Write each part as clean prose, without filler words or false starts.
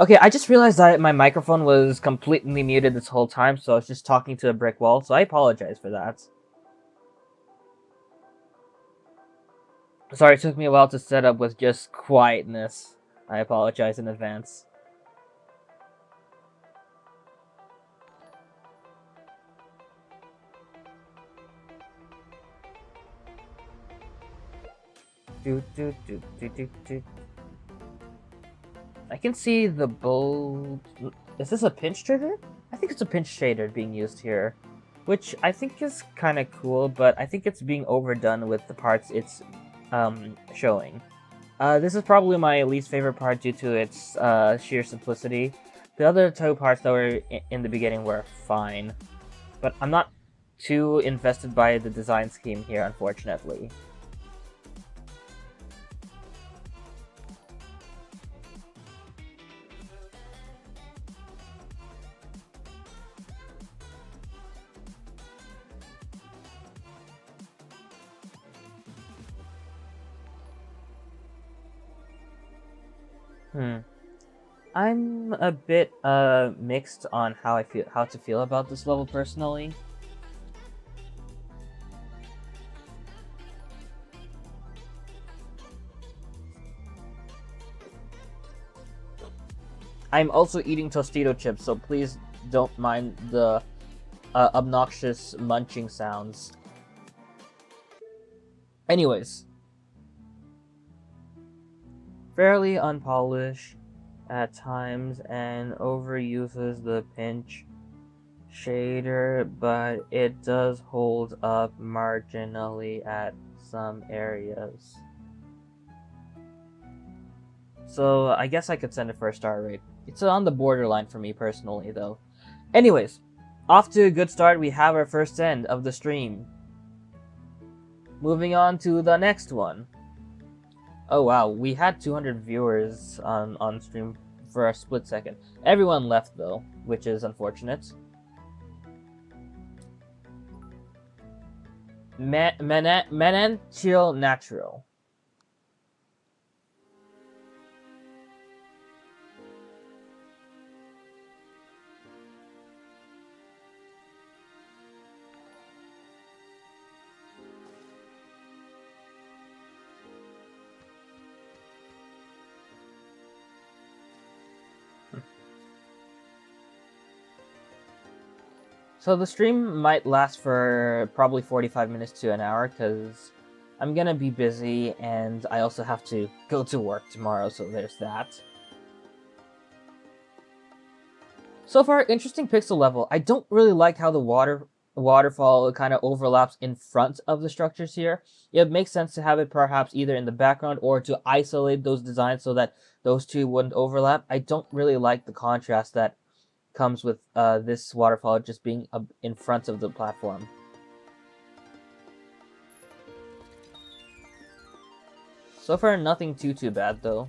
Okay, I just realized that my microphone was completely muted this whole time, so I was just talking to a brick wall, so I apologize for that. Sorry, it took me a while to set up with just quietness. I apologize in advance. I can see the bolt. Is this a pinch trigger? I think it's a pinch shader being used here, which I think is kind of cool, but I think it's being overdone with the parts it's showing. This is probably my least favorite part due to its sheer simplicity. The other two parts that were in the beginning were fine, but I'm not too invested by the design scheme here, unfortunately. Hmm. I'm a bit mixed on how to feel about this level personally. I'm also eating Tostito chips, so please don't mind the obnoxious munching sounds. Anyways, fairly unpolished at times and overuses the pinch shader, but it does hold up marginally at some areas. So I guess I could send it for a star rate. It's on the borderline for me personally, though. Anyways, off to a good start. We have our first end of the stream. Moving on to the next one. Oh wow, we had 200 viewers on stream for a split second. Everyone left though, which is unfortunate. Menential Natural. So the stream might last for probably 45 minutes to an hour because I'm gonna be busy and I also have to go to work tomorrow, so there's that. So far, interesting pixel level. I don't really like how the waterfall kind of overlaps in front of the structures here. It makes sense to have it perhaps either in the background or to isolate those designs so that those two wouldn't overlap. I don't really like the contrast that comes with this waterfall just being in front of the platform. So far, nothing too bad though.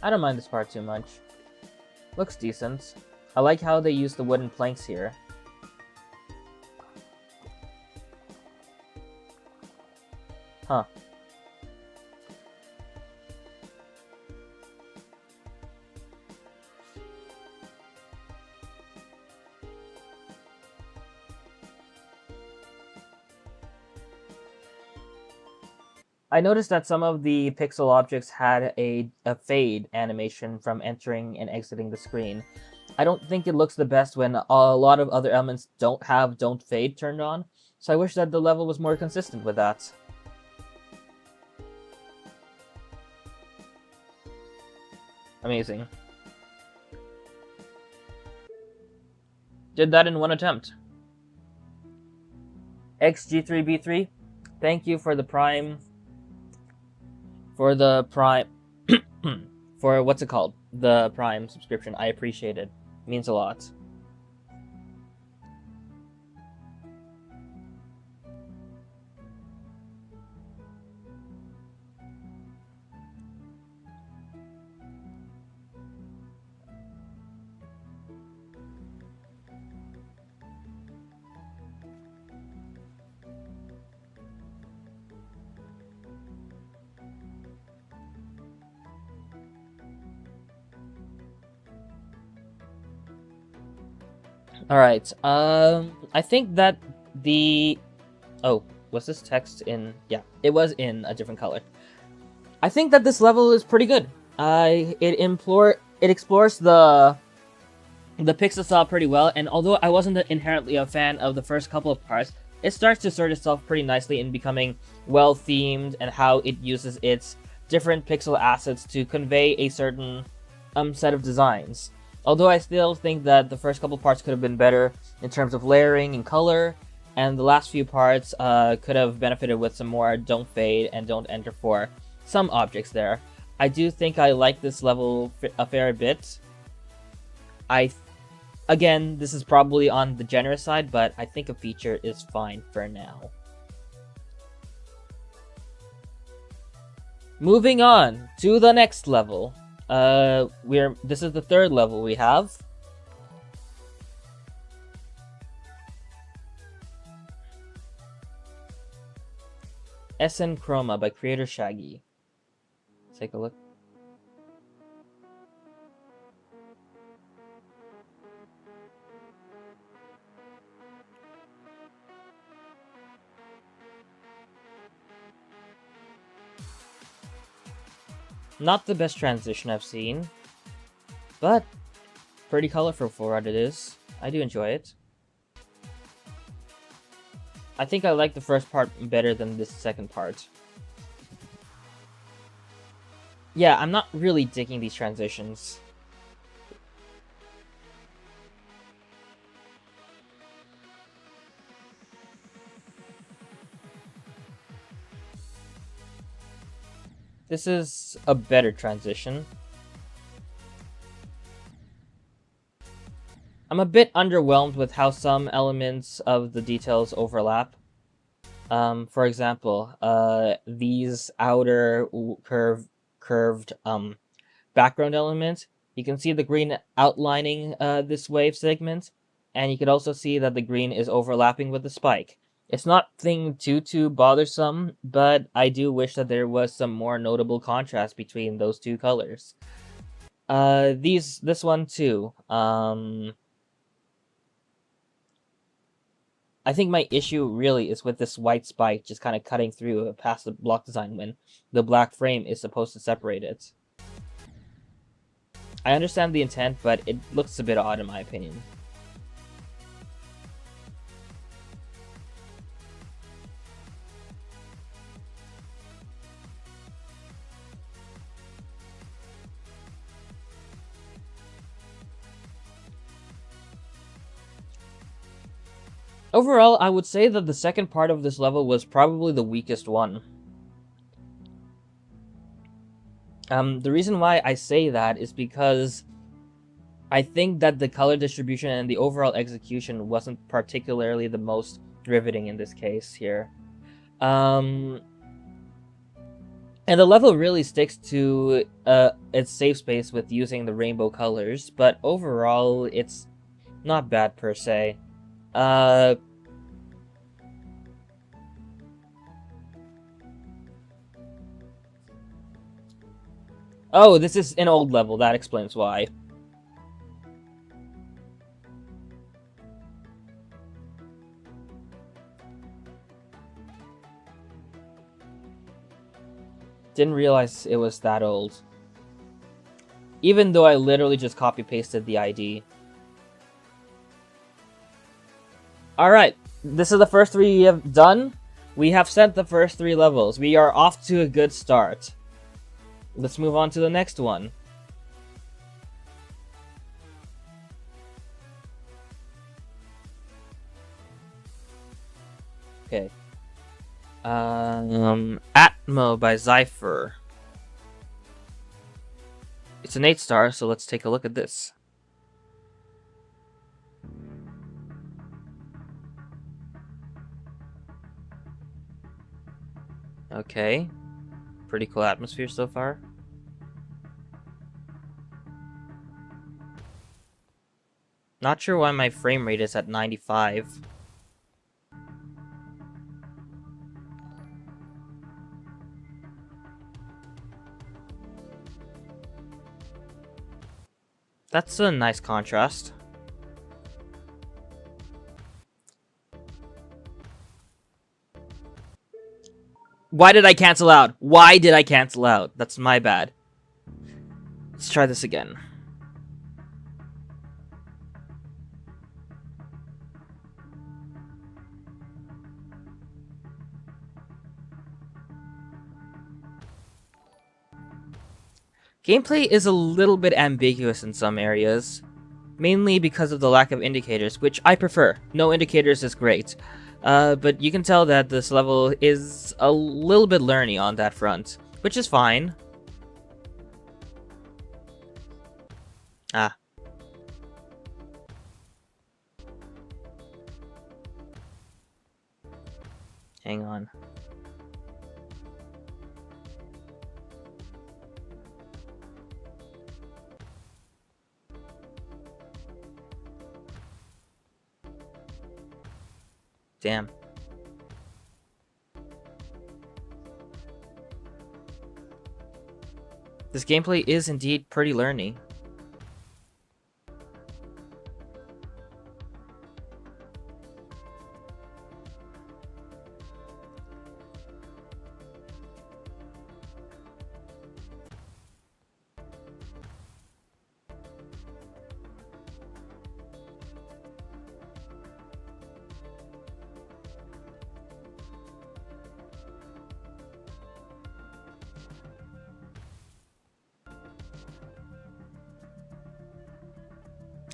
I don't mind this part too much. Looks decent. I like how they use the wooden planks here. Huh. I noticed that some of the pixel objects had a fade animation from entering and exiting the screen. I don't think it looks the best when a lot of other elements don't fade turned on, so I wish that the level was more consistent with that. Amazing. Did that in one attempt. XG3B3, thank you for the prime. For the prime. For what's it called? The prime subscription. I appreciate it. It means a lot. Alright, I think that the... Oh, was this text in... Yeah, it was in a different color. I think that this level is pretty good. It explores the pixel style pretty well, and although I wasn't inherently a fan of the first couple of parts, it starts to sort itself pretty nicely in becoming well-themed and how it uses its different pixel assets to convey a certain set of designs. Although I still think that the first couple parts could have been better in terms of layering and color, and the last few parts could have benefited with some more don't fade and don't enter for some objects there. I do think I like this level a fair bit. Again, this is probably on the generous side, but I think a feature is fine for now. Moving on to the next level. This is the third level we have. SN Chroma by creator Shaggy. Let's take a look. Not the best transition I've seen, but pretty colorful for what it is. I do enjoy it. I think I like the first part better than this second part. Yeah, I'm not really digging these transitions. This is a better transition. I'm a bit underwhelmed with how some elements of the details overlap. For example, these outer curved background elements, you can see the green outlining this wave segment, and you can also see that the green is overlapping with the spike. It's not too bothersome, but I do wish that there was some more notable contrast between those two colors. This one too. I think my issue really is with this white spike just kind of cutting through past the block design when the black frame is supposed to separate it. I understand the intent, but it looks a bit odd in my opinion. Overall, I would say that the second part of this level was probably the weakest one. The reason why I say that is because I think that the color distribution and the overall execution wasn't particularly the most riveting in this case here. And the level really sticks to its safe space with using the rainbow colors, but overall, it's not bad per se. Oh, this is an old level, that explains why. Didn't realize it was that old. Even though I literally just copy-pasted the ID. Alright, this is the first three we have done. We have sent the first three levels. We are off to a good start. Let's move on to the next one. Okay. Atmo by Zipur. It's an 8-star, so let's take a look at this. Okay. Pretty cool atmosphere so far. Not sure why my frame rate is at 95. That's a nice contrast. Why did I cancel out? Why did I cancel out? That's my bad. Let's try this again. Gameplay is a little bit ambiguous in some areas, mainly because of the lack of indicators, which I prefer. No indicators is great, but you can tell that this level is a little bit learny on that front, which is fine. Ah. Hang on. Damn. This gameplay is indeed pretty learny.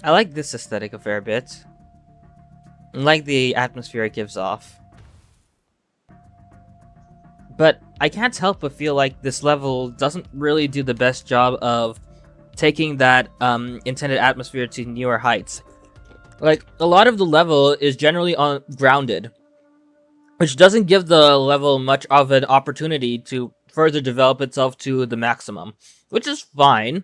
I like this aesthetic a fair bit. I like the atmosphere it gives off. But I can't help but feel like this level doesn't really do the best job of taking that intended atmosphere to newer heights. Like, a lot of the level is generally grounded, which doesn't give the level much of an opportunity to further develop itself to the maximum, which is fine.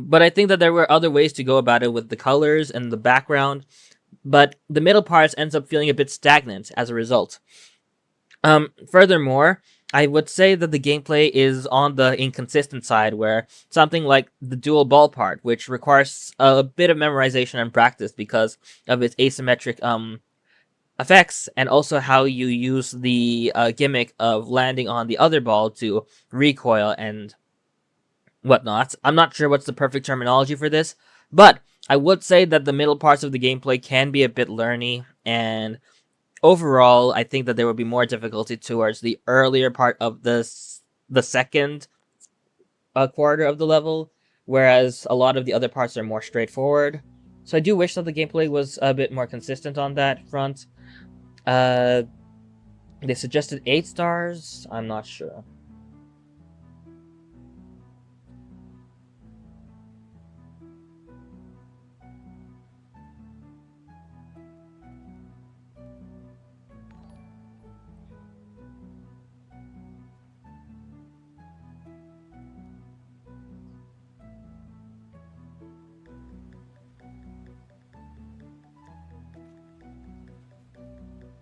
But I think that there were other ways to go about it with the colors and the background, but the middle parts ends up feeling a bit stagnant as a result. Furthermore, I would say that the gameplay is on the inconsistent side, where something like the dual ball part, which requires a bit of memorization and practice because of its asymmetric effects, and also how you use the gimmick of landing on the other ball to recoil and whatnot. I'm not sure what's the perfect terminology for this, but I would say that the middle parts of the gameplay can be a bit learny, and overall, I think that there would be more difficulty towards the earlier part of the second quarter of the level, whereas a lot of the other parts are more straightforward. So I do wish that the gameplay was a bit more consistent on that front. They suggested 8 stars. I'm not sure.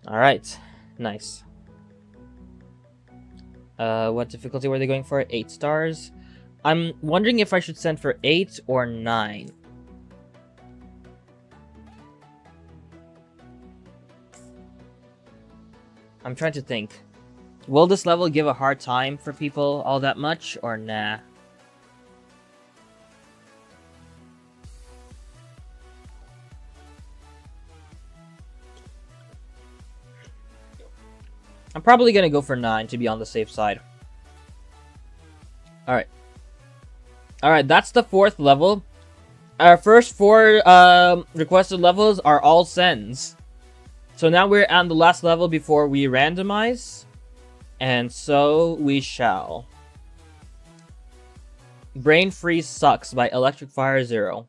Alright, nice. What difficulty were they going for? 8 stars? I'm wondering if I should send for 8 or 9. I'm trying to think. Will this level give a hard time for people all that much, or nah? I'm probably gonna go for 9 to be on the safe side. Alright. Alright, that's the 4th level. Our first 4 requested levels are all sends. So now we're on the last level before we randomize. And so we shall. Brain Freeze Sucks by Electric Fire Zero.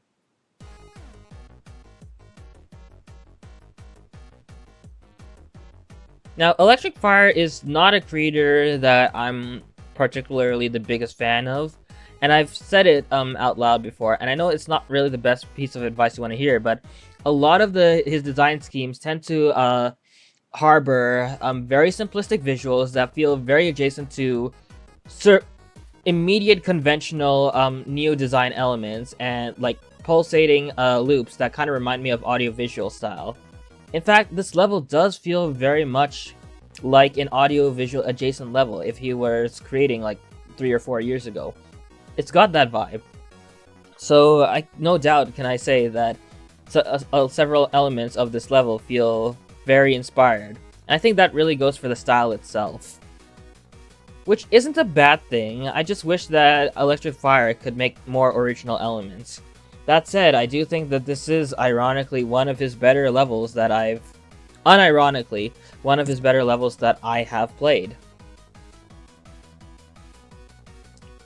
Now, Electric Fire is not a creator that I'm particularly the biggest fan of, and I've said it out loud before, and I know it's not really the best piece of advice you want to hear, but a lot of his design schemes tend to harbor very simplistic visuals that feel very adjacent to immediate conventional neo-design elements, and like pulsating loops that kind of remind me of audio-visual style. In fact, this level does feel very much like an audio-visual adjacent level if he was creating like 3 or 4 years ago. It's got that vibe. So no doubt can I say that several elements of this level feel very inspired. And I think that really goes for the style itself. Which isn't a bad thing, I just wish that Electric Fire could make more original elements. That said, I do think that this is ironically one of his better levels that unironically, one of his better levels that I have played.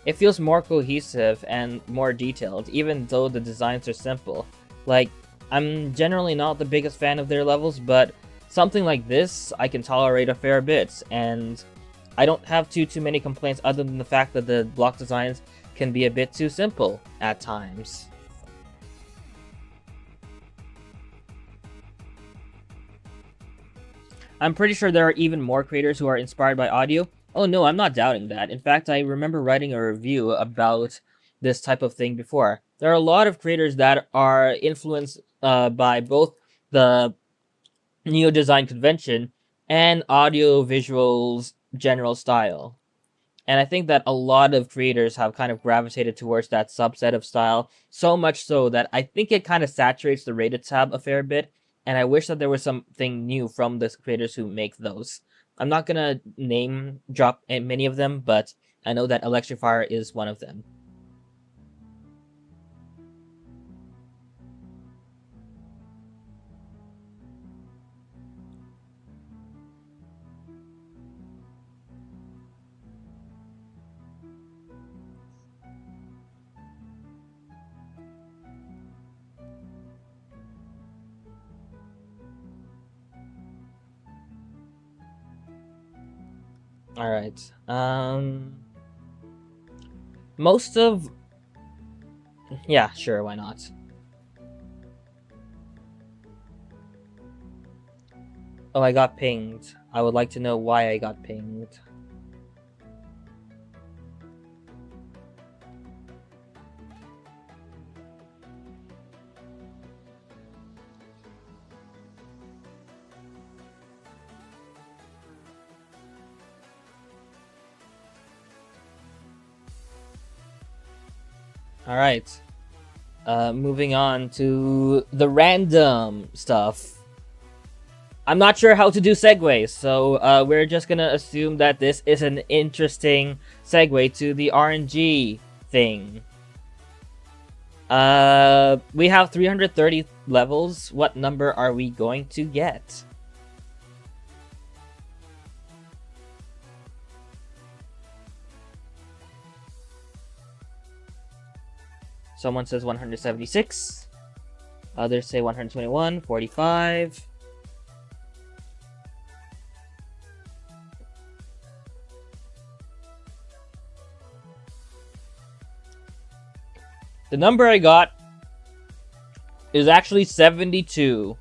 It feels more cohesive and more detailed, even though the designs are simple. Like, I'm generally not the biggest fan of their levels, but something like this I can tolerate a fair bit, and I don't have too many complaints other than the fact that the block designs can be a bit too simple at times. I'm pretty sure there are even more creators who are inspired by audio. Oh no, I'm not doubting that. In fact, I remember writing a review about this type of thing before. There are a lot of creators that are influenced by both the Neo design convention and audio visuals general style. And I think that a lot of creators have kind of gravitated towards that subset of style, so much so that I think it kind of saturates the rated tab a fair bit, and I wish that there was something new from the creators who make those. I'm not gonna name drop many of them, but I know that Electric Fire is one of them. Alright, most of... Yeah, sure, why not? Oh, I got pinged. I would like to know why I got pinged. Alright. Moving on to the random stuff. I'm not sure how to do segues, so we're just gonna assume that this is an interesting segue to the RNG thing. We have 330 levels. What number are we going to get? Someone says 176. Others say 121, 45. The number I got is actually 72.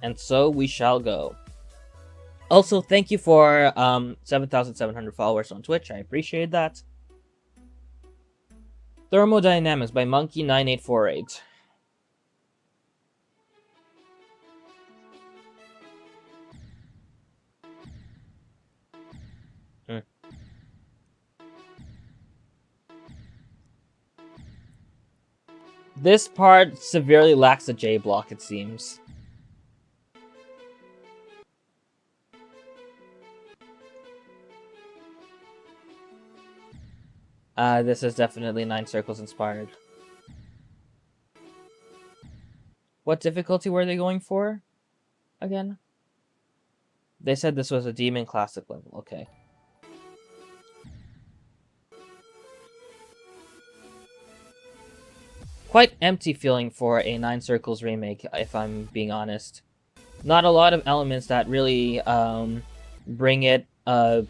And so we shall go. Also, thank you for 7,700 followers on Twitch. I appreciate that. Thermodynamics by Monkey9848. This part severely lacks a J block, it seems. This is definitely 9 Circles inspired. What difficulty were they going for? Again? They said this was a Demon Classic level, okay. Quite empty feeling for a 9 Circles remake, if I'm being honest. Not a lot of elements that really bring it as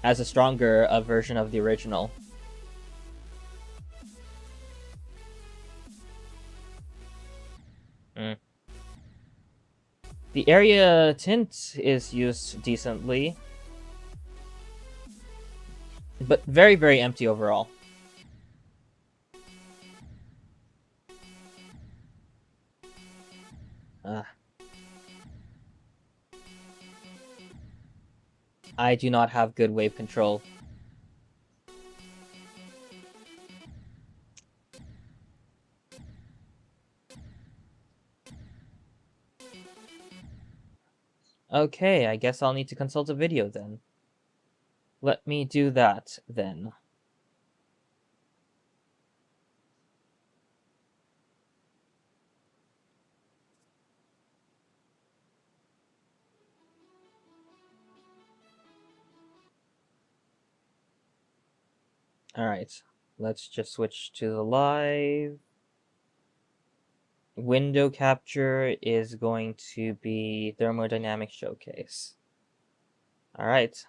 a stronger version of the original. The area tint is used decently, but very, very empty overall. I do not have good wave control. Okay, I guess I'll need to consult a video then. Let me do that then. Alright, let's just switch to the live. Window capture is going to be Thermodynamics Showcase. Alright.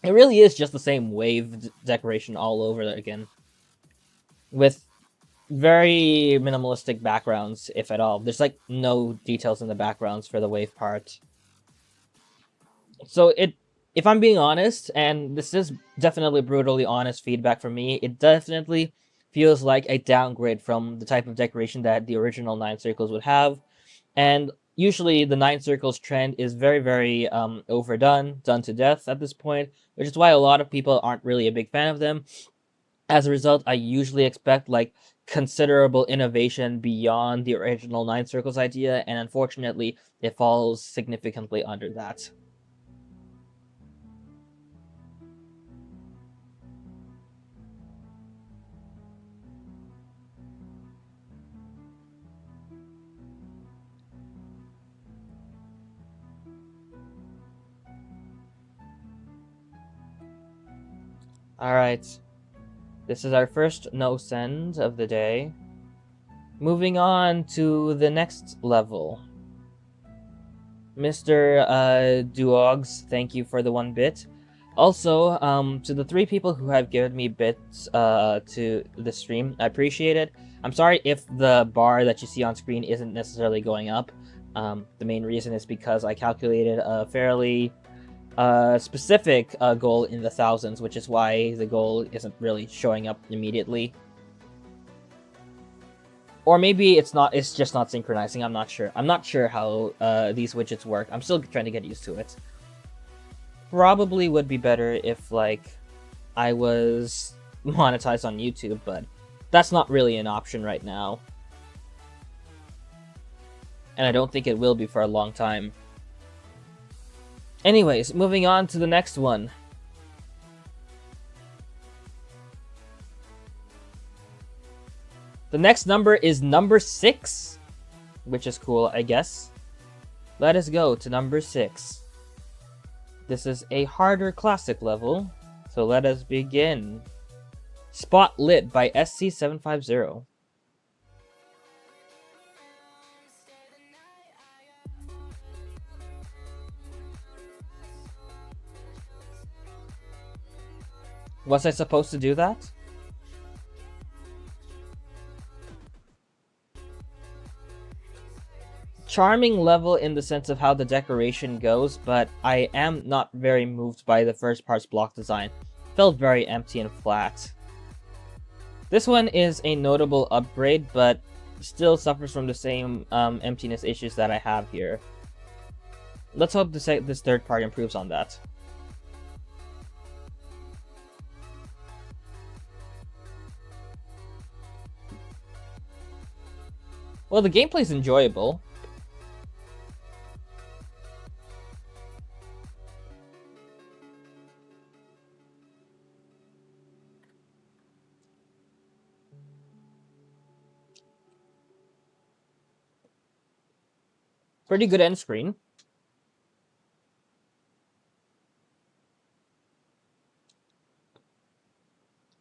It really is just the same wave decoration all over again. With very minimalistic backgrounds, if at all. There's like no details in the backgrounds for the wave part. So if I'm being honest, and this is definitely brutally honest feedback from me, it definitely feels like a downgrade from the type of decoration that the original 9 Circles would have. And usually the 9 Circles trend is very, very overdone, done to death at this point, which is why a lot of people aren't really a big fan of them. As a result, I usually expect like considerable innovation beyond the original 9 Circles idea, and unfortunately, it falls significantly under that. Alright. This is our first no send of the day. Moving on to the next level. Mr. Duogs, thank you for the 1 bit. Also, to the 3 people who have given me bits to the stream, I appreciate it. I'm sorry if the bar that you see on screen isn't necessarily going up. The main reason is because I calculated a fairly specific goal in the thousands, which is why the goal isn't really showing up immediately. Or maybe it's just not synchronizing, I'm not sure. I'm not sure how these widgets work. I'm still trying to get used to it. Probably would be better if, like, I was monetized on YouTube, but that's not really an option right now. And I don't think it will be for a long time. Anyways, moving on to the next one. The next number is number 6, which is cool, I guess. Let us go to number 6. This is a harder classic level, so let us begin. Spotlit by SC750. Was I supposed to do that? Charming level in the sense of how the decoration goes, but I am not very moved by the first part's block design. Felt very empty and flat. This one is a notable upgrade, but still suffers from the same emptiness issues that I have here. Let's hope this third part improves on that. Well, the gameplay is enjoyable. Pretty good end screen.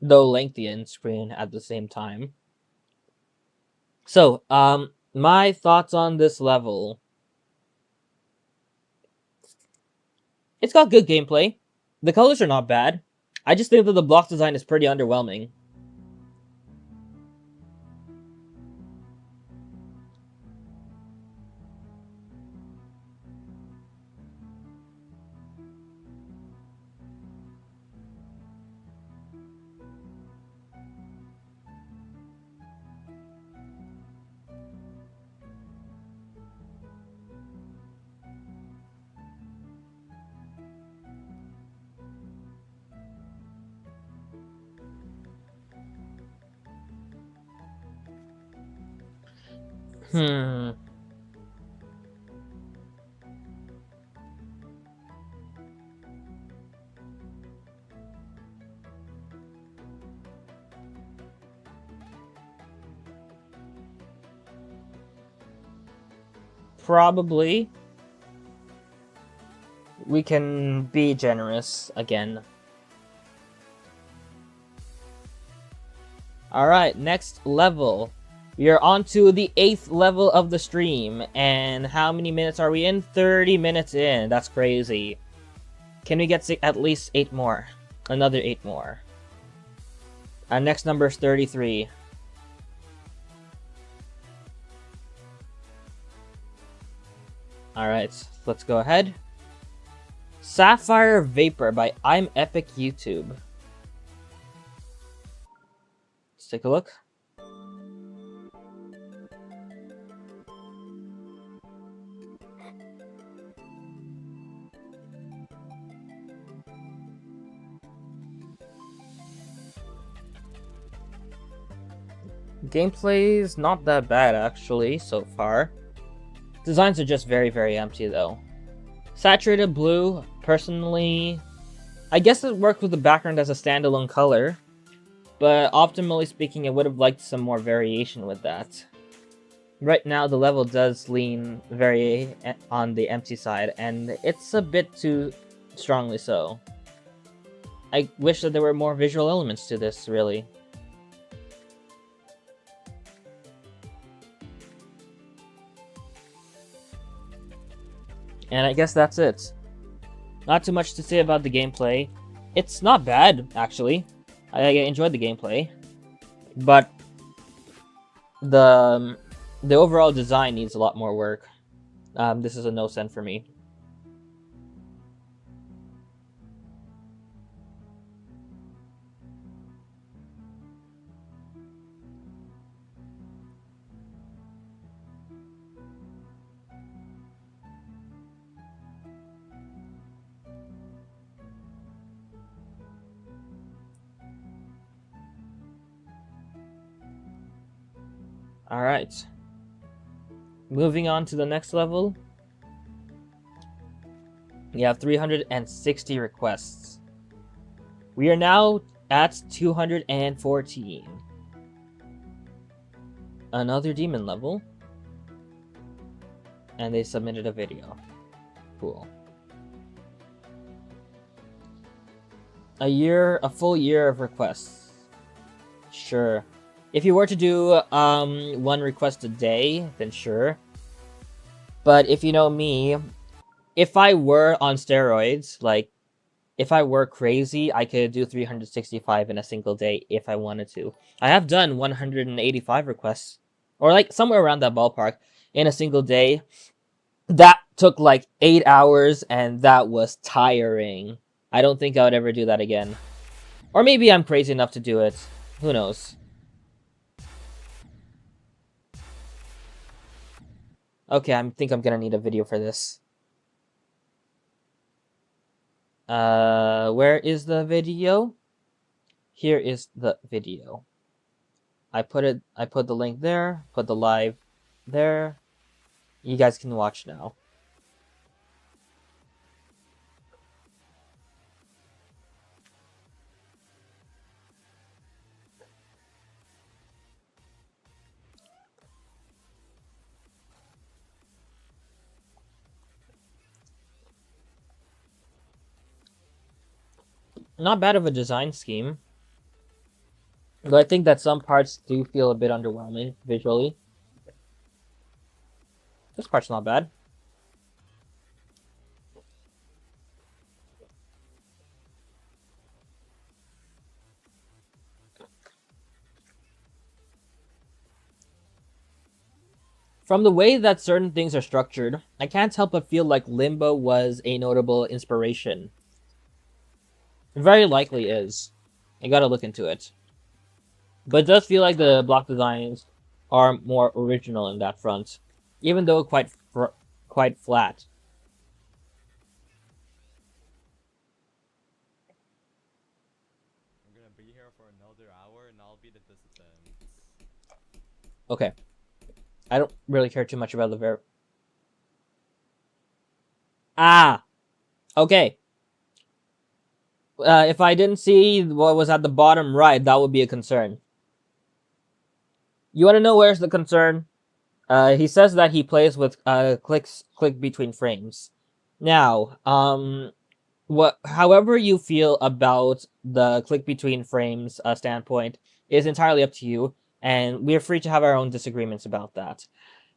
Though lengthy end screen at the same time. So, my thoughts on this level. It's got good gameplay. The colors are not bad. I just think that the block design is pretty underwhelming. Probably. We can be generous again. Alright, next level. We are on to the 8th level of the stream. And how many minutes are we in? 30 minutes in. That's crazy. Can we get at least 8 more? Another 8 more. Our next number is 33. Alright, let's go ahead. Sapphire Vapor by I'm Epic YouTube. Let's take a look. Gameplay's not that bad actually so far. Designs are just very, very empty though. Saturated blue, personally, I guess it worked with the background as a standalone color, but optimally speaking, I would have liked some more variation with that. Right now, the level does lean very on the empty side, and it's a bit too strongly so. I wish that there were more visual elements to this, really. And I guess that's it. Not too much to say about the gameplay. It's not bad, actually. I enjoyed the gameplay. But the overall design needs a lot more work. This is a no send for me. Alright. Moving on to the next level. We have 360 requests. We are now at 214. Another demon level. And they submitted a video. Cool. A full year of requests. Sure. If you were to do one request a day, then sure. But if you know me, if I were on steroids, like, if I were crazy, I could do 365 in a single day if I wanted to. I have done 185 requests, or like somewhere around that ballpark, in a single day. That took like 8 hours, and that was tiring. I don't think I would ever do that again. Or maybe I'm crazy enough to do it. Who knows? Okay, I think I'm gonna need a video for this. Where is the video? Here is the video. I put the link there, put the live there. You guys can watch now. Not bad of a design scheme. Though I think that some parts do feel a bit underwhelming visually. This part's not bad. From the way that certain things are structured, I can't help but feel like Limbo was a notable inspiration. It very likely is. I gotta look into it. But it does feel like the block designs are more original in that front, even though quite flat. I'm gonna be here for another hour and I'll be the dissident. Okay. I don't really care too much about the Ah! Okay. If I didn't see what was at the bottom right, that would be a concern. You want to know where's the concern? He says that he plays with click between frames. Now, however you feel about the click between frames standpoint is entirely up to you, and we're free to have our own disagreements about that.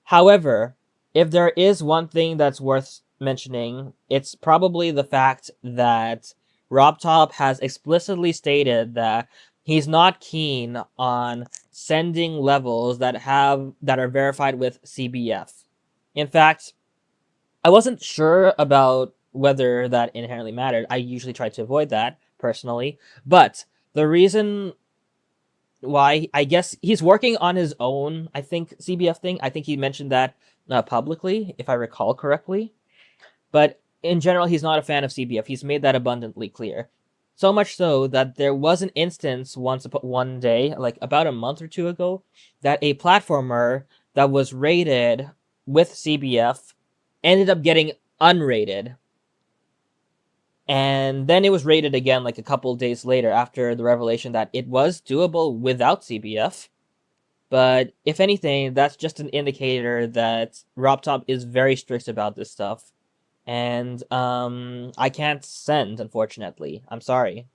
However, if there is one thing that's worth mentioning, it's probably the fact that RobTop has explicitly stated that he's not keen on sending levels that are verified with CBF. In fact, I wasn't sure about whether that inherently mattered. I usually try to avoid that personally, but the reason why, I guess he's working on his own, I think, CBF thing. I think he mentioned that publicly, if I recall correctly. But in general, he's not a fan of CBF. He's made that abundantly clear. So much so that there was an instance one day, like about a month or two ago, that a platformer that was rated with CBF ended up getting unrated. And then it was rated again like a couple days later after the revelation that it was doable without CBF. But if anything, that's just an indicator that RobTop is very strict about this stuff. And I can't send, unfortunately. I'm sorry.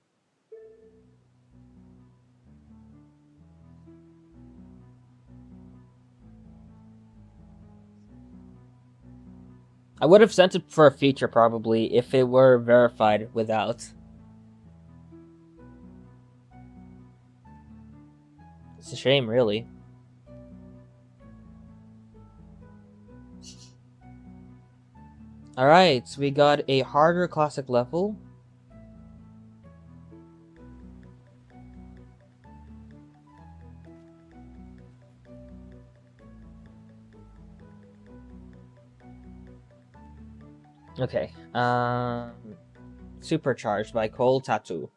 I would have sent it for a feature probably if it were verified without. It's a shame, really. Alright, so we got a harder classic level. Okay, Supercharged by Cole Tattoo.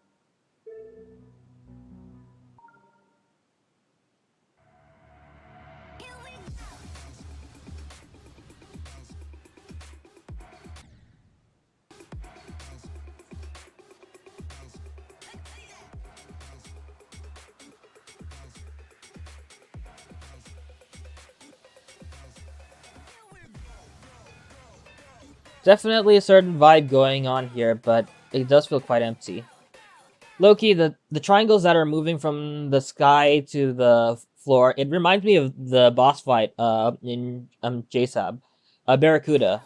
Definitely a certain vibe going on here, but it does feel quite empty. Loki, the triangles that are moving from the sky to the floor, it reminds me of the boss fight in JSAB. Barracuda.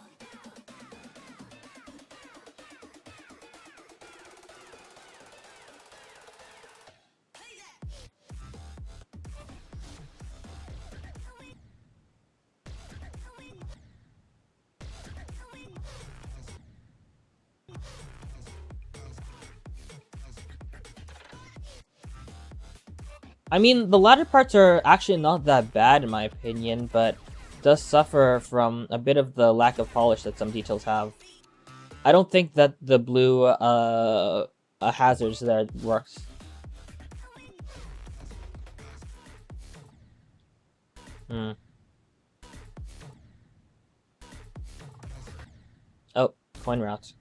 I mean, the latter parts are actually not that bad in my opinion, but does suffer from a bit of the lack of polish that some details have. I don't think that the blue hazards there works. Hmm. Oh, coin route.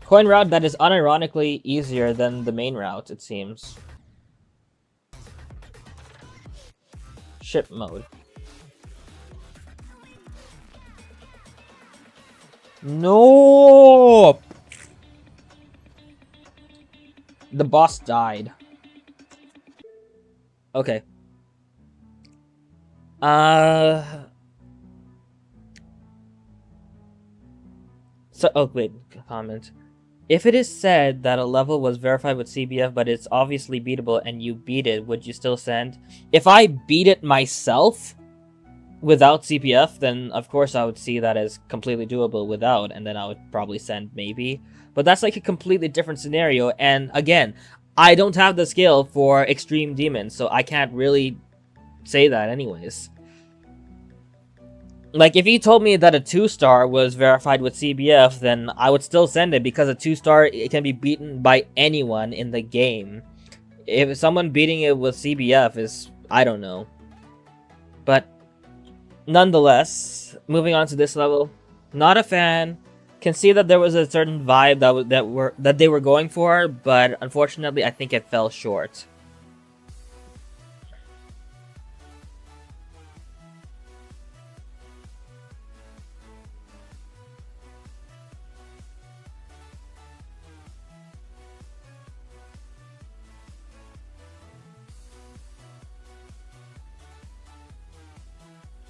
Coin route that is unironically easier than the main route, it seems. Ship mode. No! The boss died. Okay. So, oh wait, comment. If it is said that a level was verified with CBF, but it's obviously beatable and you beat it, would you still send? If I beat it myself without CPF, then of course I would see that as completely doable without, and then I would probably send maybe. But that's like a completely different scenario, and again, I don't have the skill for Extreme Demons, so I can't really say that anyways. Like, if you told me that a 2-star was verified with CBF, then I would still send it, because a 2-star, it can be beaten by anyone in the game. If someone beating it with CBF is, I don't know. But, nonetheless, moving on to this level, not a fan. Can see that there was a certain vibe that they were going for, but unfortunately, I think it fell short.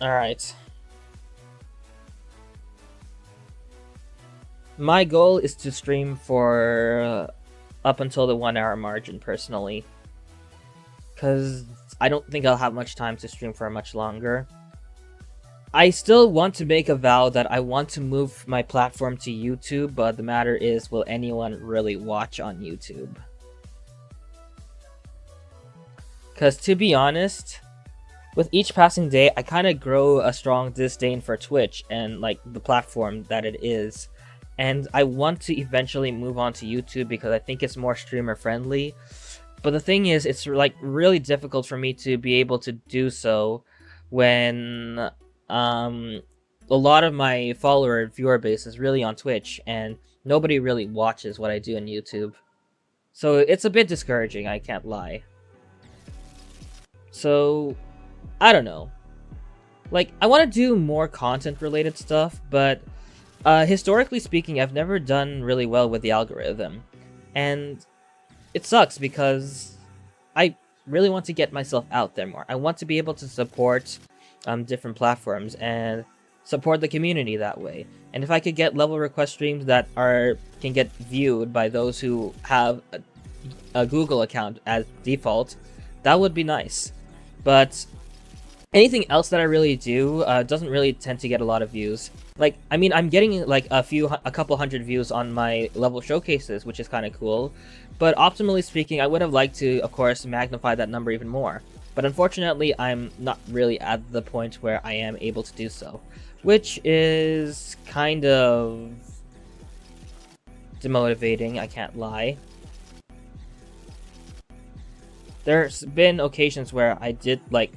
Alright. My goal is to stream for up until the 1 hour margin, personally. Because I don't think I'll have much time to stream for much longer. I still want to make a vow that I want to move my platform to YouTube, but the matter is, will anyone really watch on YouTube? Because to be honest, with each passing day, I kind of grow a strong disdain for Twitch and like the platform that it is. And I want to eventually move on to YouTube because I think it's more streamer friendly. But the thing is, it's like really difficult for me to be able to do so when a lot of my follower and viewer base is really on Twitch and nobody really watches what I do on YouTube. So it's a bit discouraging, I can't lie. So I don't know. Like, I want to do more content related stuff, but historically speaking, I've never done really well with the algorithm. And it sucks because I really want to get myself out there more. I want to be able to support different platforms and support the community that way. And if I could get level request streams that can get viewed by those who have a Google account as default, that would be nice. But anything else that I really do doesn't really tend to get a lot of views. Like, I mean, I'm getting like a couple hundred views on my level showcases, which is kind of cool. But optimally speaking, I would have liked to, of course, magnify that number even more. But unfortunately, I'm not really at the point where I am able to do so, which is kind of demotivating, I can't lie. There's been occasions where I did like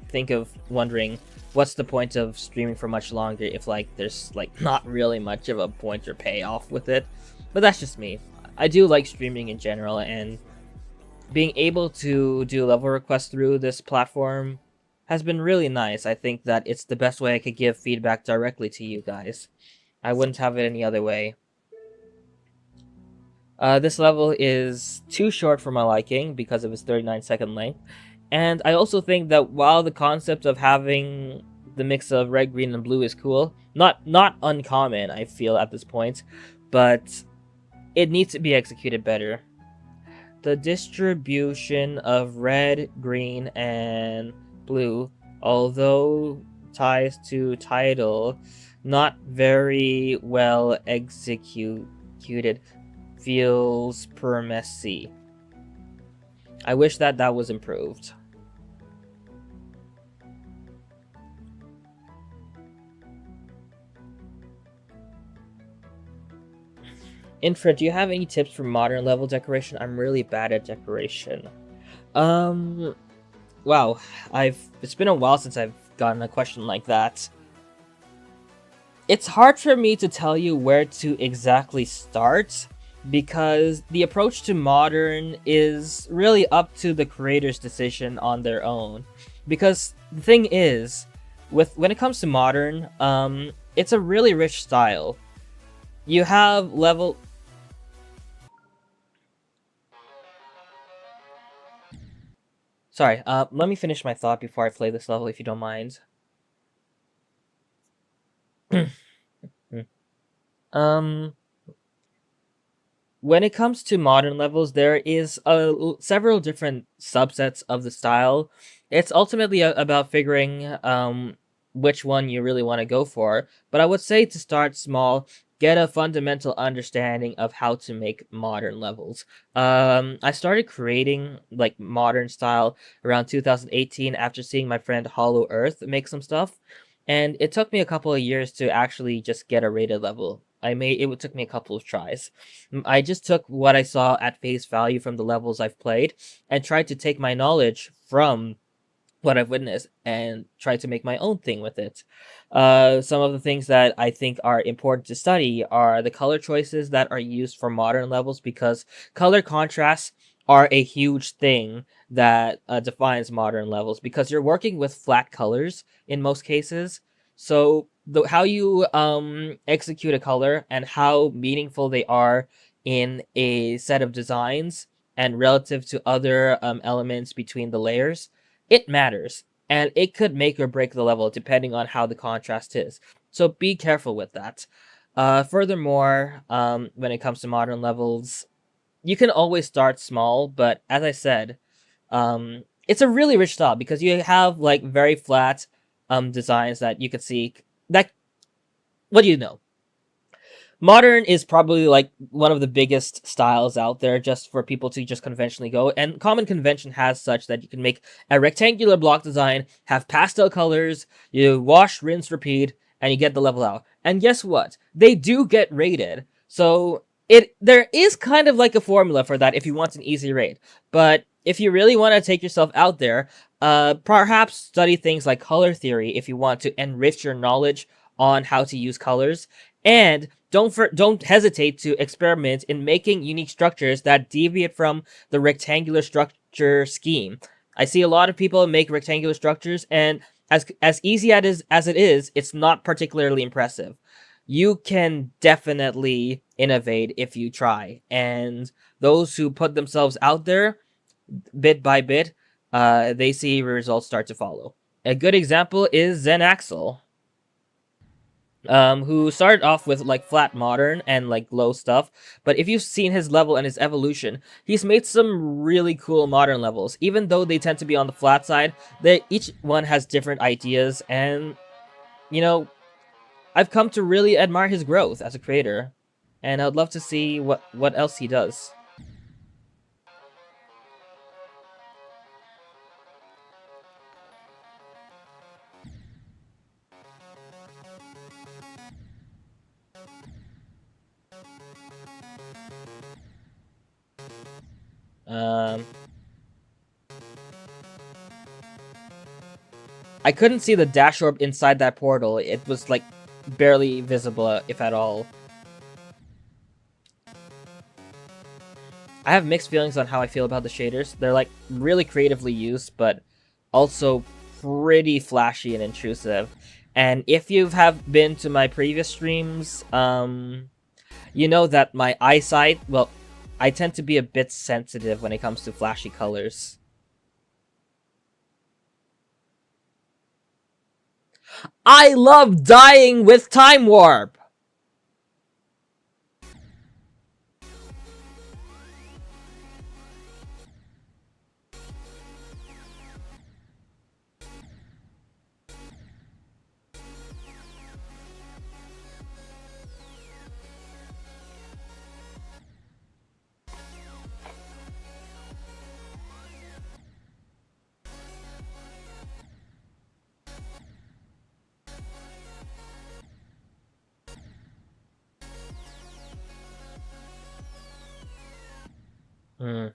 think of wondering what's the point of streaming for much longer if like there's like not really much of a point or payoff with it. But that's just me. I do like streaming in general, and being able to do level requests through this platform has been really nice. I think that it's the best way I could give feedback directly to you guys. I wouldn't have it any other way. This level is too short for my liking because of its 39-second length. And I also think that while the concept of having the mix of red, green, and blue is cool, not uncommon, I feel, at this point, but it needs to be executed better. The distribution of red, green, and blue, although ties to title, not very well executed, feels messy. I wish that was improved. Infra, do you have any tips for modern level decoration? I'm really bad at decoration. Wow, it's been a while since I've gotten a question like that. It's hard for me to tell you where to exactly start, because the approach to modern is really up to the creator's decision on their own. Because the thing is, when it comes to modern, it's a really rich style. You have level... Sorry, let me finish my thought before I play this level, if you don't mind. um, when it comes to modern levels, there is several different subsets of the style. It's ultimately about figuring which one you really want to go for. But I would say to start small, get a fundamental understanding of how to make modern levels. I started creating like modern style around 2018 after seeing my friend Hollow Earth make some stuff. And it took me a couple of years to actually just get a rated level. It took me a couple of tries. I just took what I saw at face value from the levels I've played and tried to take my knowledge from what I've witnessed and try to make my own thing with it. Some of the things that I think are important to study are the color choices that are used for modern levels, because color contrasts are a huge thing that defines modern levels, because you're working with flat colors in most cases. So how you execute a color and how meaningful they are in a set of designs and relative to other elements between the layers, it matters, and it could make or break the level depending on how the contrast is. So be careful with that. Furthermore, when it comes to modern levels, you can always start small, but as I said, it's a really rich style because you have like very flat designs that you could see. That, what do you know? Modern is probably like one of the biggest styles out there just for people to just conventionally go. And common convention has such that you can make a rectangular block design, have pastel colors, you wash, rinse, repeat, and you get the level out. And guess what? They do get rated. So there is kind of like a formula for that if you want an easy rate. But if you really want to take yourself out there, perhaps study things like color theory if you want to enrich your knowledge on how to use colors. And don't hesitate to experiment in making unique structures that deviate from the rectangular structure scheme. I see a lot of people make rectangular structures, and as easy as it is, it's not particularly impressive. You can definitely innovate if you try, and those who put themselves out there bit by bit, they see results start to follow. A good example is Zen Axel, who started off with like flat modern and like low stuff. But if you've seen his level and his evolution, he's made some really cool modern levels. Even though they tend to be on the flat side, each one has different ideas, and you know, I've come to really admire his growth as a creator, and I'd love to see what else he does. Um, I couldn't see the dash orb inside that portal. It was like barely visible, if at all. I have mixed feelings on how I feel about the shaders. They're like really creatively used, but also pretty flashy and intrusive. And if you have been to my previous streams, you know that my eyesight, well, I tend to be a bit sensitive when it comes to flashy colors. I love dying with Time Warp! Hmm.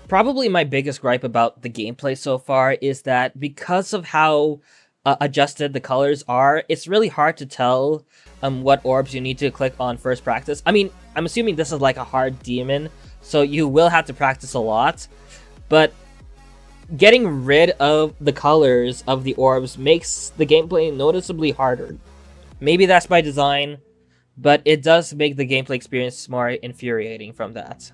Probably my biggest gripe about the gameplay so far is that because of how adjusted the colors are, it's really hard to tell what orbs you need to click on first practice. I mean, I'm assuming this is like a hard demon, so you will have to practice a lot, but getting rid of the colors of the orbs makes the gameplay noticeably harder. Maybe that's by design, but it does make the gameplay experience more infuriating from that.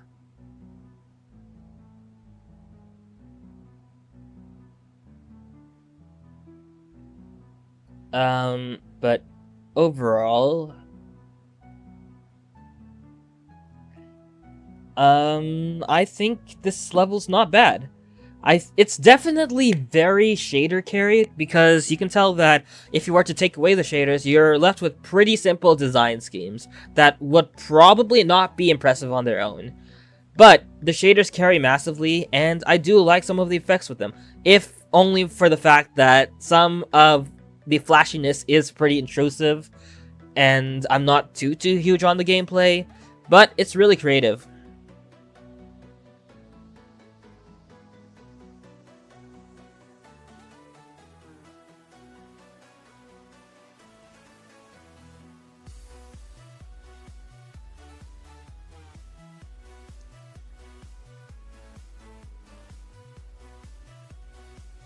But overall, I think this level's not bad. It's definitely very shader carried, because you can tell that if you were to take away the shaders, you're left with pretty simple design schemes that would probably not be impressive on their own. But the shaders carry massively, and I do like some of the effects with them, if only for the fact that some of the flashiness is pretty intrusive, and I'm not too huge on the gameplay, but it's really creative.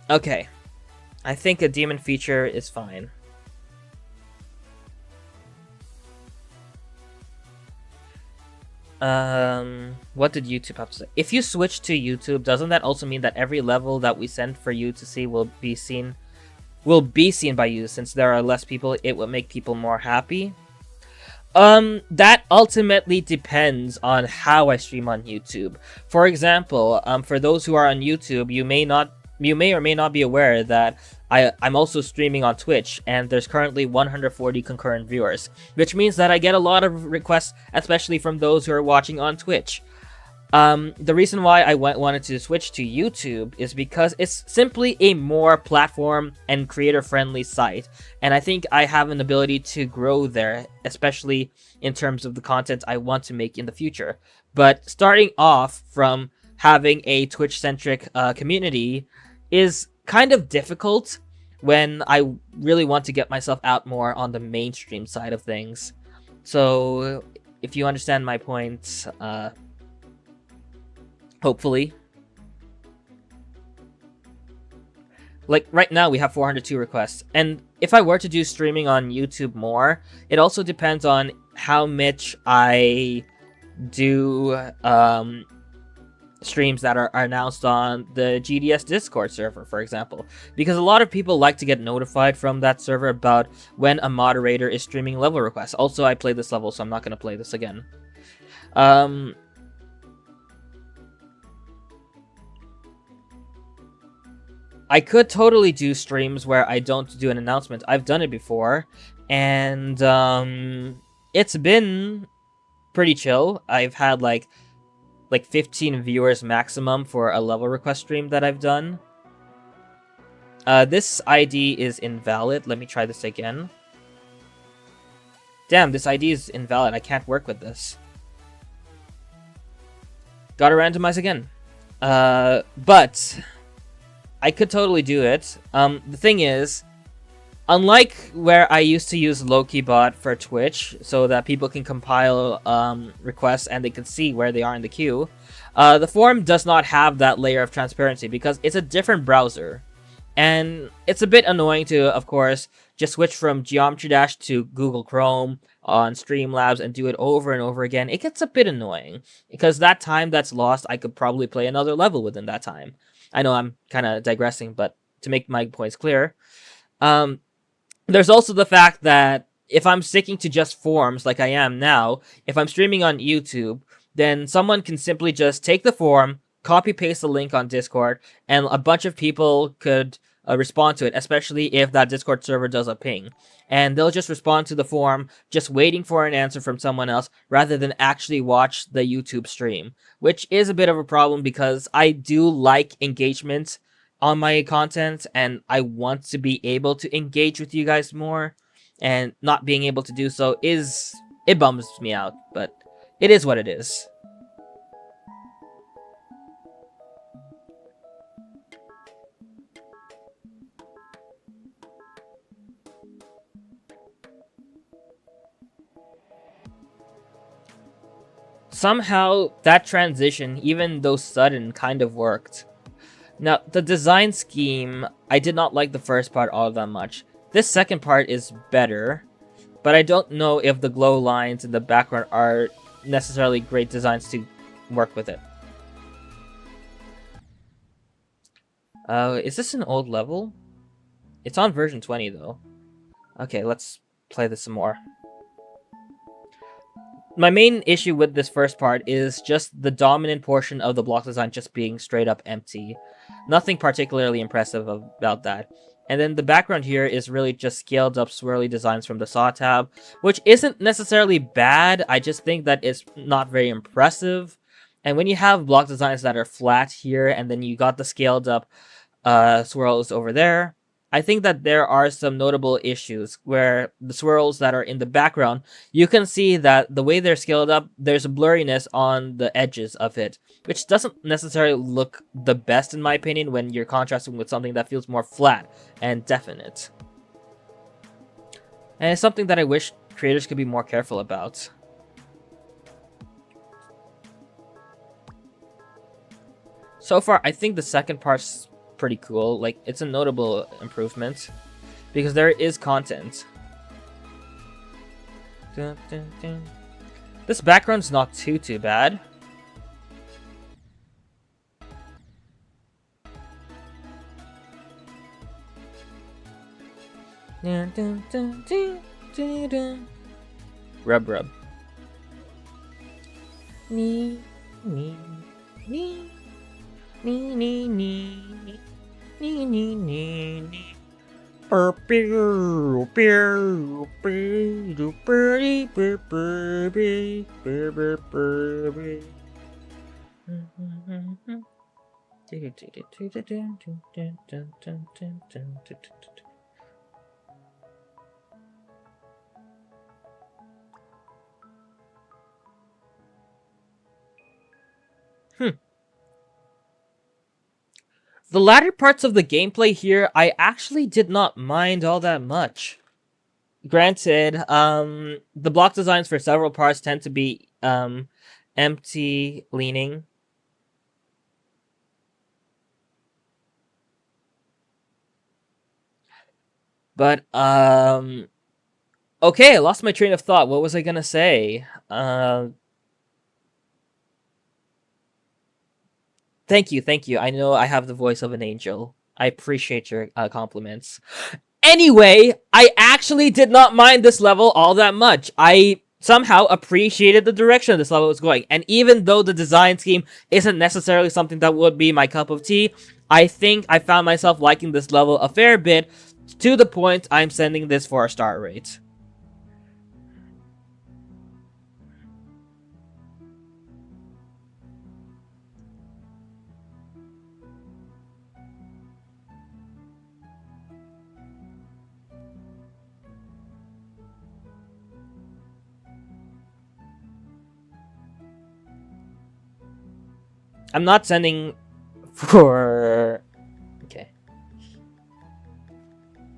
Okay, I think a demon feature is fine. What did YouTube have to say? If you switch to YouTube, doesn't that also mean that every level that we send for you to see will be seen by you? Since there are less people, it will make people more happy. That ultimately depends on how I stream on YouTube. For example, for those who are on YouTube, you may or may not be aware that I'm also streaming on Twitch, and there's currently 140 concurrent viewers, which means that I get a lot of requests, especially from those who are watching on Twitch. The reason why I wanted to switch to YouTube is because it's simply a more platform and creator-friendly site, and I think I have an ability to grow there, especially in terms of the content I want to make in the future. But starting off from having a Twitch-centric community is kind of difficult when I really want to get myself out more on the mainstream side of things. So, if you understand my point, hopefully. Like, right now we have 402 requests, and if I were to do streaming on YouTube more, it also depends on how much I do, streams that are announced on the GDS Discord server, for example, because a lot of people like to get notified from that server about when a moderator is streaming level requests. Also, I played this level, so I'm not going to play this again. I could totally do streams where I don't do an announcement. I've done it before, and it's been pretty chill. I've had like 15 viewers maximum for a level request stream that I've done. This ID is invalid. Let me try this again. Damn, this ID is invalid. I can't work with this. Gotta randomize again. But I could totally do it. The thing is, unlike where I used to use LokiBot for Twitch, so that people can compile requests and they can see where they are in the queue, the forum does not have that layer of transparency because it's a different browser. And it's a bit annoying to, of course, just switch from Geometry Dash to Google Chrome on Streamlabs and do it over and over again. It gets a bit annoying because that time that's lost, I could probably play another level within that time. I know I'm kind of digressing, but to make my points clear, there's also the fact that if I'm sticking to just forums like I am now, if I'm streaming on YouTube, then someone can simply just take the forum, copy-paste the link on Discord, and a bunch of people could respond to it, especially if that Discord server does a ping. And they'll just respond to the forum, just waiting for an answer from someone else, rather than actually watch the YouTube stream. Which is a bit of a problem because I do like engagement on my content, and I want to be able to engage with you guys more, and not being able to do so it bums me out, but it is what it is. Somehow, that transition, even though sudden, kind of worked. Now, the design scheme, I did not like the first part all that much. This second part is better, but I don't know if the glow lines in the background are necessarily great designs to work with it. Is this an old level? It's on version 20, though. Okay, let's play this some more. My main issue with this first part is just the dominant portion of the block design just being straight up empty. Nothing particularly impressive about that. And then the background here is really just scaled up swirly designs from the saw tab, which isn't necessarily bad. I just think that it's not very impressive. And when you have block designs that are flat here, and then you got the scaled up swirls over there, I think that there are some notable issues where the swirls that are in the background, you can see that the way they're scaled up, there's a blurriness on the edges of it, which doesn't necessarily look the best in my opinion when you're contrasting with something that feels more flat and definite. And it's something that I wish creators could be more careful about. So far, I think the second part's pretty cool. Like, it's a notable improvement because there is content. Dun, dun, dun. This background's not too bad. Dun, dun, dun, dun, dun, dun. Rub rub. Nee, nee, nee. Nee, nee, nee, nee, nee, nee, nee. The latter parts of the gameplay here, I actually did not mind all that much. Granted, the block designs for several parts tend to be empty leaning. But, okay, I lost my train of thought. What was I gonna say? Thank you. I know I have the voice of an angel. I appreciate your compliments. Anyway, I actually did not mind this level all that much. I somehow appreciated the direction this level was going. And even though the design scheme isn't necessarily something that would be my cup of tea, I think I found myself liking this level a fair bit, to the point I'm sending this for a star rate. I'm not sending for... Okay.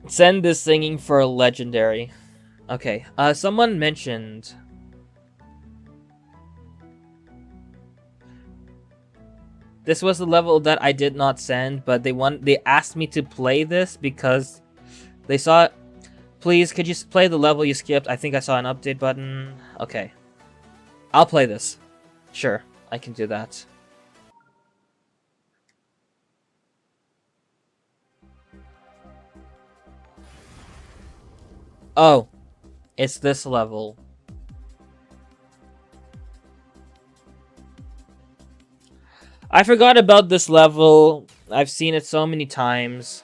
Send this singing for a legendary. Okay, someone mentioned... This was the level that I did not send, but they asked me to play this because they saw it. Please, could you play the level you skipped? I think I saw an update button. Okay. I'll play this. Sure, I can do that. Oh, it's this level. I forgot about this level. I've seen it so many times.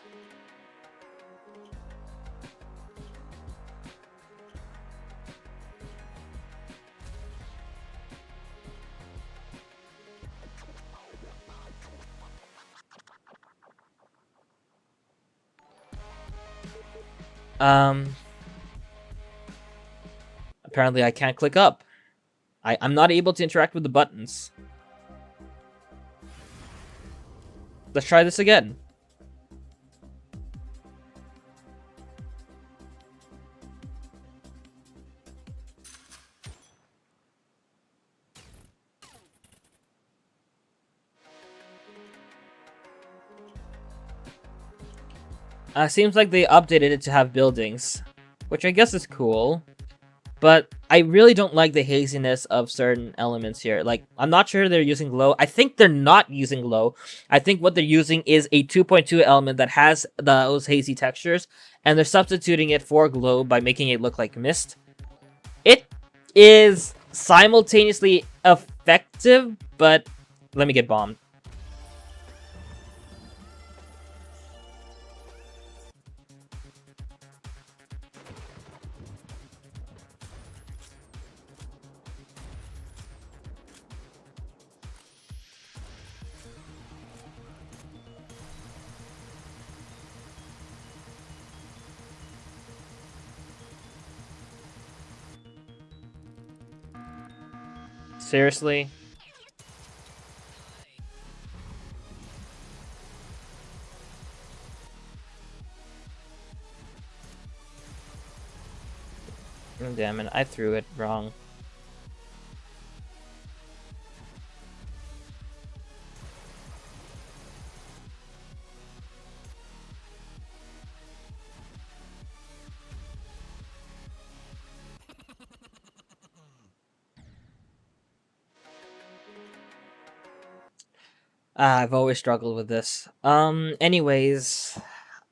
Apparently I can't click up. I'm not able to interact with the buttons. Let's try this again. Seems like they updated it to have buildings, which I guess is cool. But I really don't like the haziness of certain elements here. Like, I'm not sure they're using glow. I think they're not using glow. I think what they're using is a 2.2 element that has those hazy textures, and they're substituting it for glow by making it look like mist. It is simultaneously effective, but let me get bombed. Seriously? Oh, damn it, I threw it wrong. I've always struggled with this. Anyways,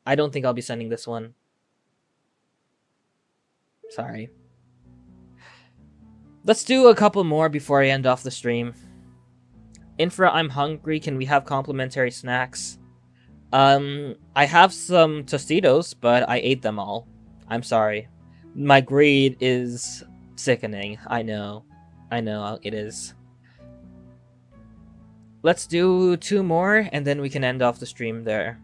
I don't think I'll be sending this one. Sorry. Let's do a couple more before I end off the stream. Infra, I'm hungry. Can we have complimentary snacks? I have some Tostitos, but I ate them all. I'm sorry. My greed is sickening. I know. I know, it is. Let's do 2 more, and then we can end off the stream there.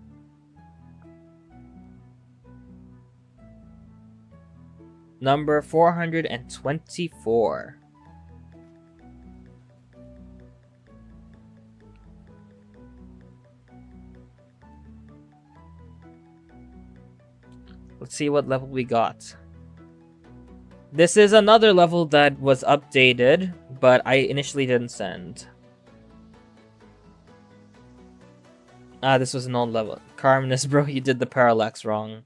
Number 424. Let's see what level we got. This is another level that was updated, but I initially didn't send. This was an old level. Carminus, bro, you did the parallax wrong.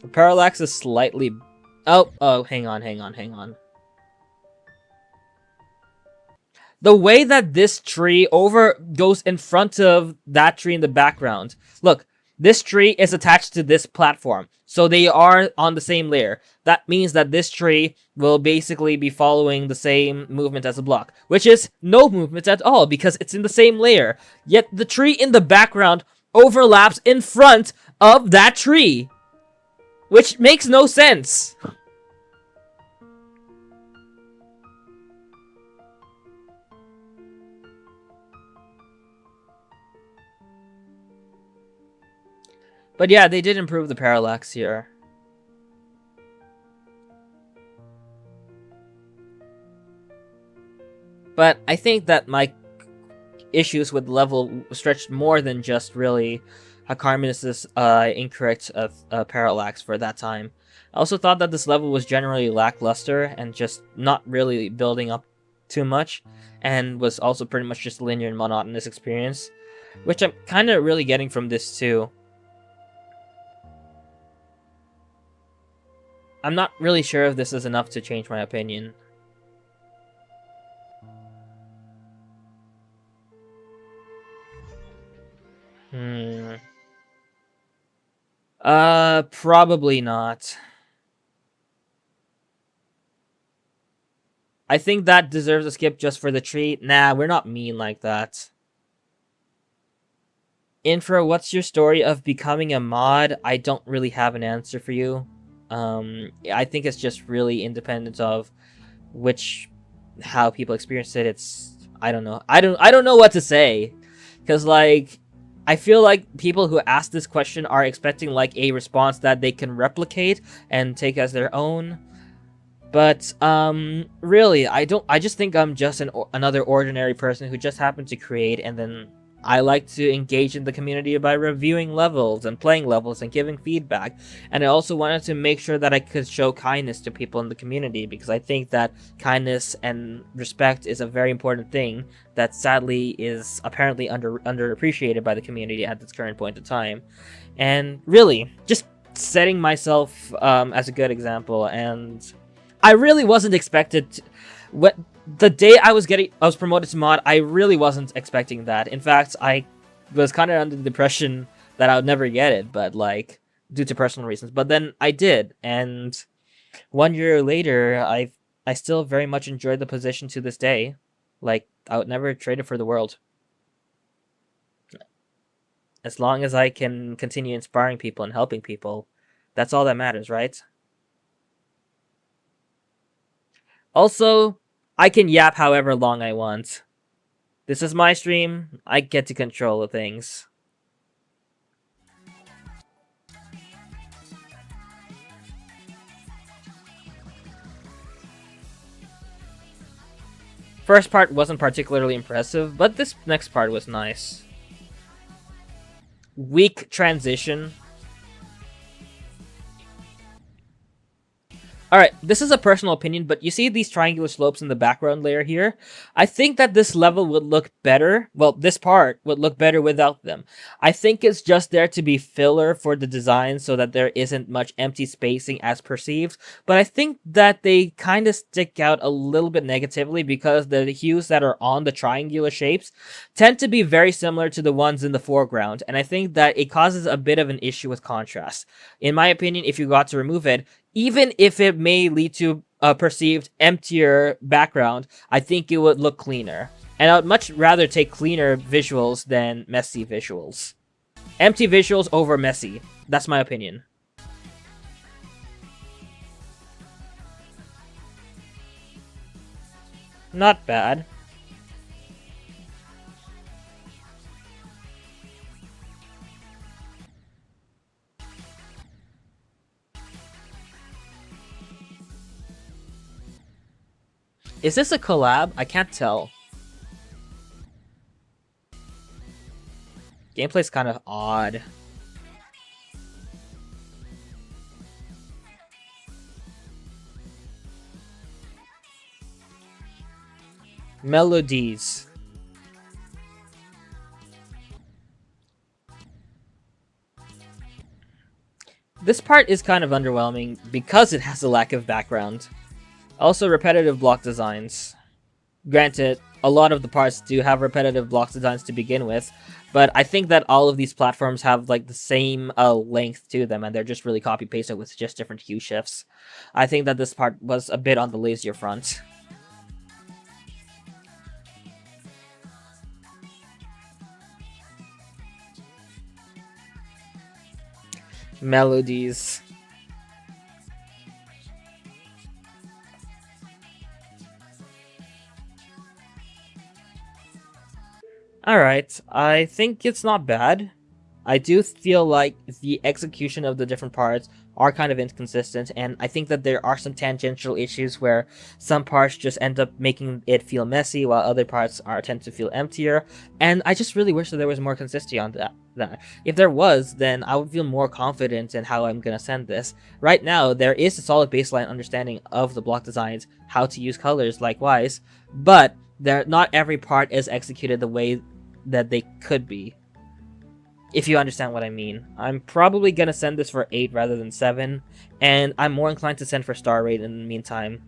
The parallax is slightly... Oh, hang on. The way that this tree goes in front of that tree in the background. Look, this tree is attached to this platform. So they are on the same layer. That means that this tree will basically be following the same movement as a block. Which is no movement at all because it's in the same layer. Yet the tree in the background overlaps in front of that tree. Which makes no sense. But yeah, they did improve the parallax here. But I think that my issues with level stretched more than just really Carminus's incorrect parallax for that time. I also thought that this level was generally lackluster and just not really building up too much, and was also pretty much just linear and monotonous experience, which I'm kind of really getting from this too. I'm not really sure if this is enough to change my opinion. Probably not. I think that deserves a skip just for the tree. Nah, we're not mean like that. Infra, what's your story of becoming a mod? I don't really have an answer for you. I think it's just really independent of how people experience it. I don't know. I don't know what to say. Cause like, I feel like people who ask this question are expecting like a response that they can replicate and take as their own. But really, I just think I'm just another ordinary person who just happened to create, and then I like to engage in the community by reviewing levels and playing levels and giving feedback. And I also wanted to make sure that I could show kindness to people in the community, because I think that kindness and respect is a very important thing that sadly is apparently underappreciated by the community at this current point in time. And really, just setting myself as a good example. And I really wasn't expected to, the day I was promoted to mod, I really wasn't expecting that. In fact, I was kind of under the impression that I would never get it, but like due to personal reasons. But then I did, and 1 year later, I still very much enjoyed the position to this day. Like, I would never trade it for the world. As long as I can continue inspiring people and helping people, that's all that matters, right? Also, I can yap however long I want. This is my stream. I get to control the things. First part wasn't particularly impressive, but this next part was nice. Weak transition. Alright, this is a personal opinion, but you see these triangular slopes in the background layer here? I think that this level would look better, well, this part would look better without them. I think it's just there to be filler for the design so that there isn't much empty spacing as perceived, but I think that they kind of stick out a little bit negatively because the hues that are on the triangular shapes tend to be very similar to the ones in the foreground, and I think that it causes a bit of an issue with contrast. In my opinion, if you got to remove it, even if it may lead to a perceived emptier background, I think it would look cleaner. And I would much rather take cleaner visuals than messy visuals. Empty visuals over messy. That's my opinion. Not bad. Is this a collab? I can't tell. Gameplay's kind of odd. Melodies. This part is kind of underwhelming because it has a lack of background. Also, repetitive block designs. Granted, a lot of the parts do have repetitive block designs to begin with, but I think that all of these platforms have like the same length to them, and they're just really copy-pasted with just different hue shifts. I think that this part was a bit on the lazier front. Melodies. Alright, I think it's not bad. I do feel like the execution of the different parts are kind of inconsistent, and I think that there are some tangential issues where some parts just end up making it feel messy, while other parts tend to feel emptier, and I just really wish that there was more consistency on that. If there was, then I would feel more confident in how I'm gonna send this. Right now, there is a solid baseline understanding of the block designs, how to use colors likewise, but not every part is executed the way that they could be. If you understand what I mean. I'm probably gonna send this for 8 rather than 7, and I'm more inclined to send for star rate in the meantime.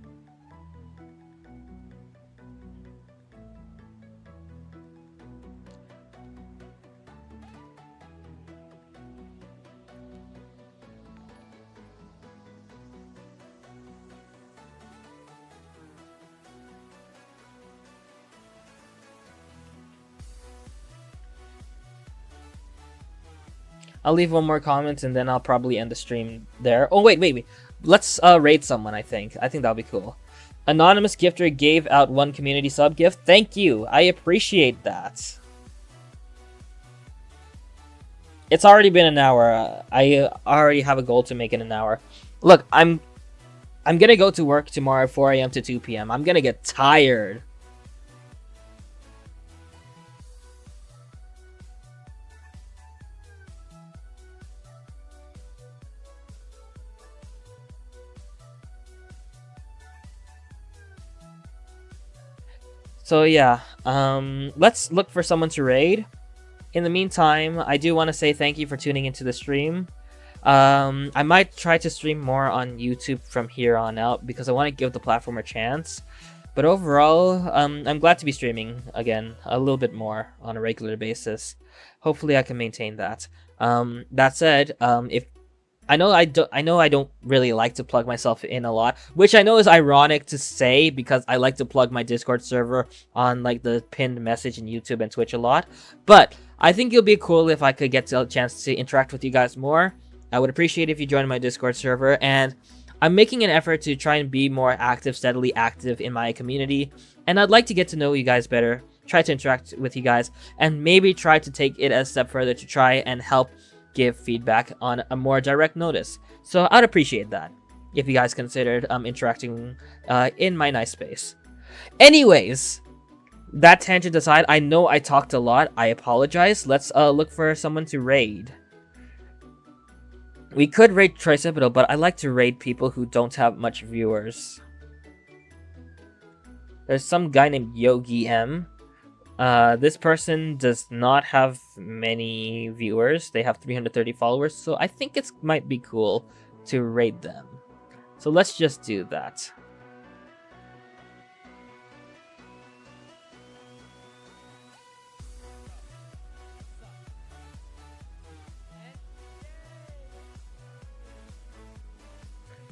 I'll leave one more comment and then I'll probably end the stream there. Oh, wait. Let's raid someone, I think. I think that'll be cool. Anonymous Gifter gave out 1 community sub gift. Thank you. I appreciate that. It's already been an hour. I already have a goal to make it an hour. Look, I'm gonna go to work tomorrow at 4 a.m. to 2 p.m. I'm gonna get tired. So yeah, let's look for someone to raid. In the meantime, I do want to say thank you for tuning into the stream. I might try to stream more on YouTube from here on out because I want to give the platform a chance. But overall, I'm glad to be streaming again a little bit more on a regular basis. Hopefully, I can maintain that. That said, if I know I don't really like to plug myself in a lot, which I know is ironic to say because I like to plug my Discord server on like the pinned message in YouTube and Twitch a lot. But I think it'll be cool if I could get a chance to interact with you guys more. I would appreciate if you join my Discord server, and I'm making an effort to try and be more active, steadily active in my community, and I'd like to get to know you guys better, try to interact with you guys, and maybe try to take it a step further to try and help give feedback on a more direct notice. So I'd appreciate that if you guys considered interacting in my nice space. Anyways, that tangent aside, I know I talked a lot. I apologize. Let's look for someone to raid. We could raid Tricepital, but I like to raid people who don't have much viewers. There's some guy named Yogi M. This person does not have many viewers. They have 330 followers, so I think it might be cool to raid them. So let's just do that.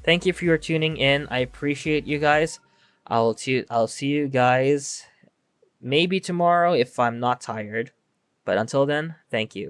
Thank you for your tuning in. I appreciate you guys. I'll see you guys maybe tomorrow if I'm not tired. But until then, thank you.